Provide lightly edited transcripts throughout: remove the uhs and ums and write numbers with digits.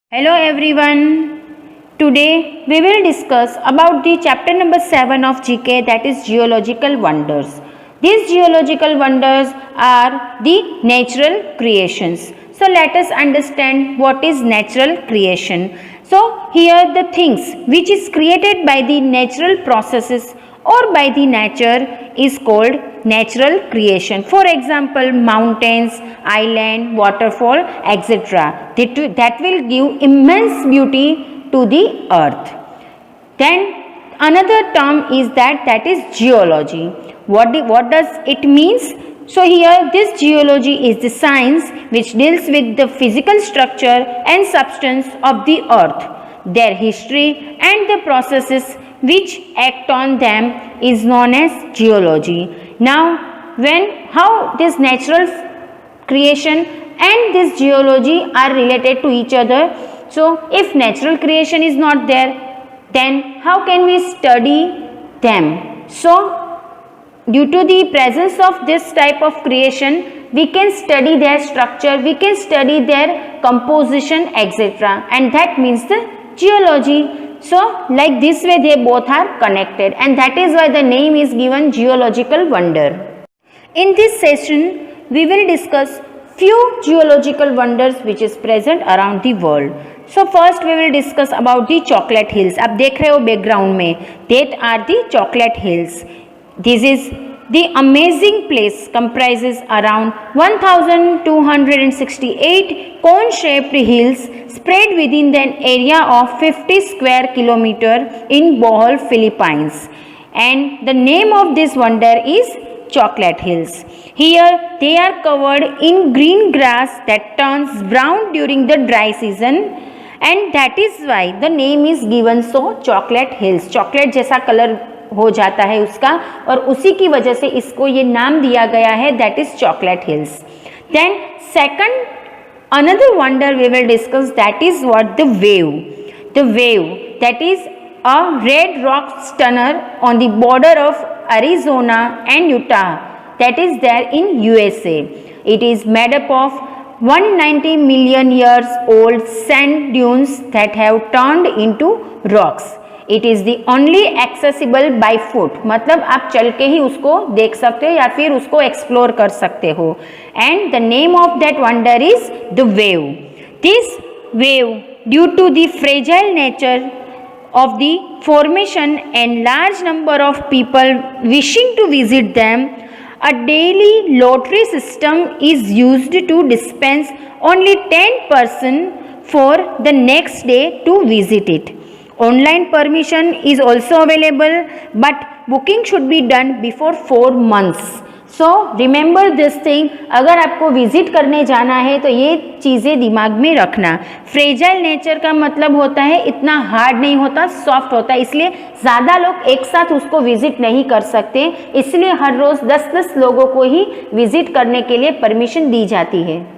Hello everyone. Today we will discuss about the chapter number 7 of GK, that is geological wonders. These geological wonders are the natural creations. So let us understand what is natural creation. So here the things which is created by the natural processes or by the nature is called natural creation. For example, mountains, island, waterfall, etc. That will give immense beauty to the earth. Then another term is that is geology. What does it means? So here this geology is the science which deals with the physical structure and substance of the earth, their history and the processes which act on them is known as geology. Now how this natural creation and this geology are related to each other. So if natural creation is not there, then how can we study them? So due to the presence of this type of creation, we can study their structure, we can study their composition, etc. And that means the geology. So like this way they both are connected, and that is why the name is given geological wonder. In this session we will discuss few geological wonders which is present around the world. So first we will discuss about the chocolate hills. आप देख रहे हो background में, that are the chocolate hills. This is the amazing place, comprises around 1268 cone shaped hills spread within an area of 50 square kilometer in Bohol, Philippines. And the name of this wonder is Chocolate Hills. Here they are covered in green grass that turns brown during the dry season, and that is why the name is given so Chocolate Hills. Chocolate जैसा colour हो जाता है उसका, और उसी की वजह से इसको ये नाम दिया गया है, that is Chocolate Hills. Then second, another wonder we will discuss, that is what the wave. The wave, that is a red rock stunner on the border of Arizona and Utah, that is there in USA. It is made up of 190 million years old sand dunes that have turned into rocks. It is the only accessible by foot, मतलब आप चल के ही उसको देख सकते हो या फिर उसको एक्सप्लोर कर सकते हो. And the name of that wonder is the wave. This wave, due to the fragile nature of the formation and large number of people wishing to visit them, a daily lottery system is used to dispense only 10 persons for the next day to visit it. Online permission is also available, but booking should be done before 4 months. So remember this thing, अगर आपको visit करने जाना है तो ये चीज़ें दिमाग में रखना. फ्रेजाइल नेचर का मतलब होता है इतना हार्ड नहीं होता, सॉफ्ट होता है, इसलिए ज़्यादा लोग एक साथ उसको विजिट नहीं कर सकते, इसलिए हर रोज़ 10-10 लोगों को ही विजिट करने के लिए परमिशन दी जाती है.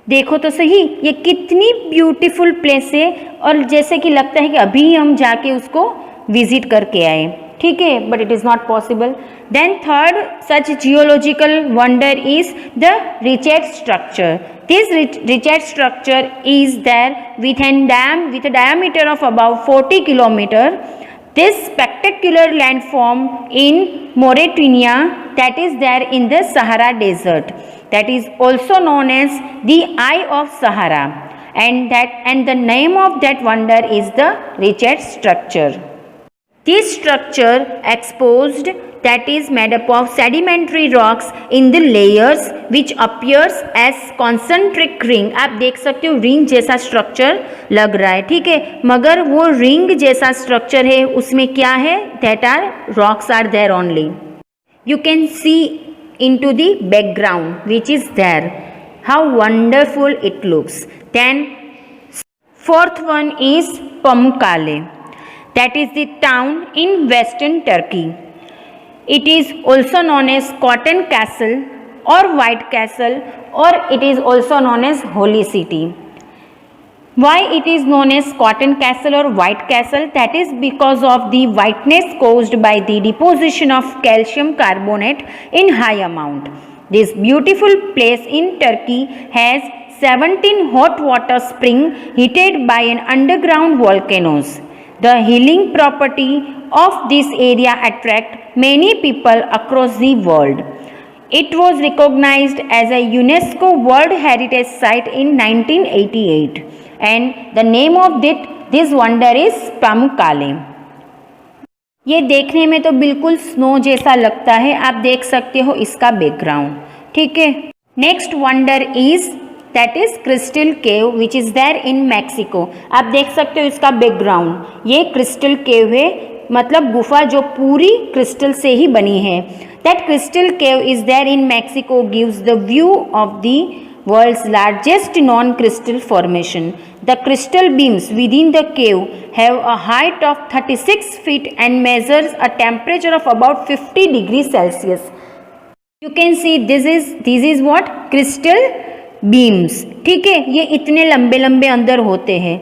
देखो तो सही ये कितनी ब्यूटीफुल प्लेस है, और जैसे कि लगता है कि अभी हम जाके उसको विजिट करके आए, ठीक है, but it is not possible. Then third such geological wonder is the Richat structure. This Richat structure is there with a diameter of about 40 kilometer. This spectacular landform in Mauritania, that is there in the Sahara Desert, that is also known as the Eye of Sahara, and the name of that wonder is the Richet structure. This structure exposed, that is made up of sedimentary rocks in the layers which appears as concentric ring. आप देख सकते हो ring जैसा structure लग रहा है, ठीक है, मगर वो रिंग जैसा स्ट्रक्चर है, उसमें क्या है, that are rocks are there only. You can see into the background which is there, how wonderful it looks. Then fourth one is Pamukkale, that is the town in western Turkey. It is also known as Cotton Castle or White Castle, or it is also known as Holy City. Why it is known as Cotton Castle or White Castle? That is because of the whiteness caused by the deposition of calcium carbonate in high amount. This beautiful place in Turkey has 17 hot water springs heated by an underground volcanoes. The healing property of this area attract many people across the world. It was recognized as a UNESCO World Heritage Site in 1988 and the name of this wonder is Pamukkale. ये देखने में तो बिल्कुल snow जैसा लगता है, आप देख सकते हो इसका बैकग्राउंड, ठीक है। Next wonder is that is crystal cave which is there in Mexico. आप देख सकते हो इसका बैकग्राउंड, ये क्रिस्टल केव है, मतलब गुफा जो पूरी क्रिस्टल से ही बनी है। That crystal cave is there in Mexico gives the view of the world's largest non-crystal formation. The crystal beams within the cave have a height of 36 feet and measures a temperature of about 50 degrees Celsius. You can see this is what crystal beams. ठीक है, ये इतने लंबे लंबे अंदर होते हैं.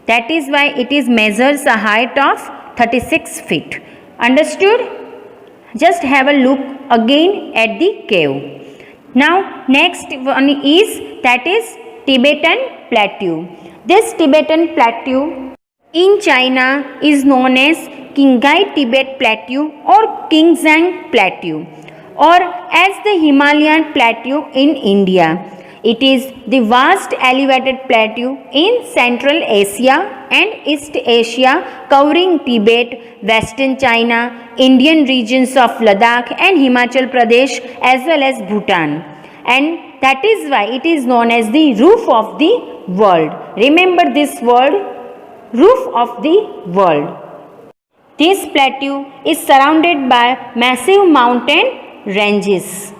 That is why it is measures a height of 36 feet. Understood? Just have a look again at the cave. Now next one is that is Tibetan Plateau. This Tibetan Plateau in China is known as Qinghai Tibet Plateau or Xinjiang Plateau or as the Himalayan Plateau in India. It is the vast elevated plateau in Central Asia and East Asia covering Tibet, Western China, Indian regions of Ladakh and Himachal Pradesh as well as Bhutan. And that is why it is known as the roof of the world. Remember this word, roof of the world. This plateau is surrounded by massive mountain ranges.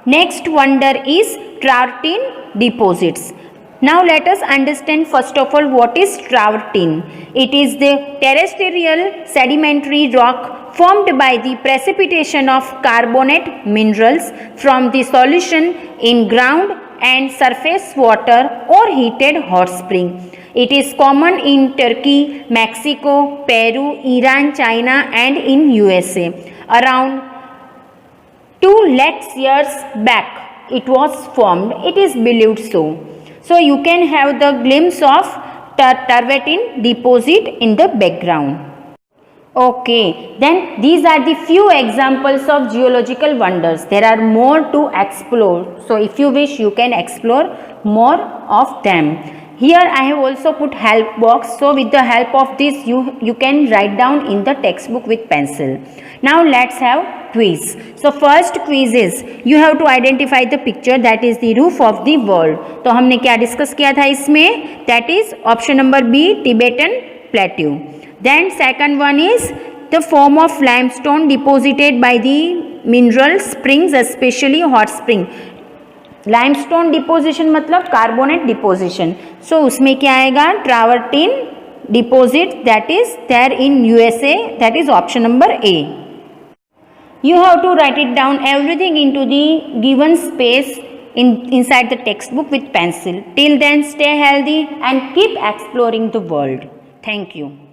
Next wonder is travertine deposits. Now let us understand first of all what is travertine. It is the terrestrial sedimentary rock formed by the precipitation of carbonate minerals from the solution in ground and surface water or heated hot spring. It is common in Turkey, Mexico, Peru, Iran, China and in USA. Around 2 lakhs years back it was formed, it is believed so. So you can have the glimpse of travertine deposit in the background. Okay, then these are the few examples of geological wonders. There are more to explore. So if you wish, you can explore more of them. Here I have also put help box. So with the help of this, you can write down in the textbook with pencil. Now let's have quiz. So first quiz is you have to identify the picture that is the roof of the world. तो हमने क्या discuss किया था इसमें? That is option number B, Tibetan Plateau. Then second one is the form of limestone deposited by the mineral springs, especially hot spring. Limestone deposition मतलब carbonate deposition. So उसमें क्या आएगा? Travertine deposit that is there in USA. That is option number A. You have to write it down everything into the given space inside the textbook with pencil. Till then, stay healthy and keep exploring the world. Thank you.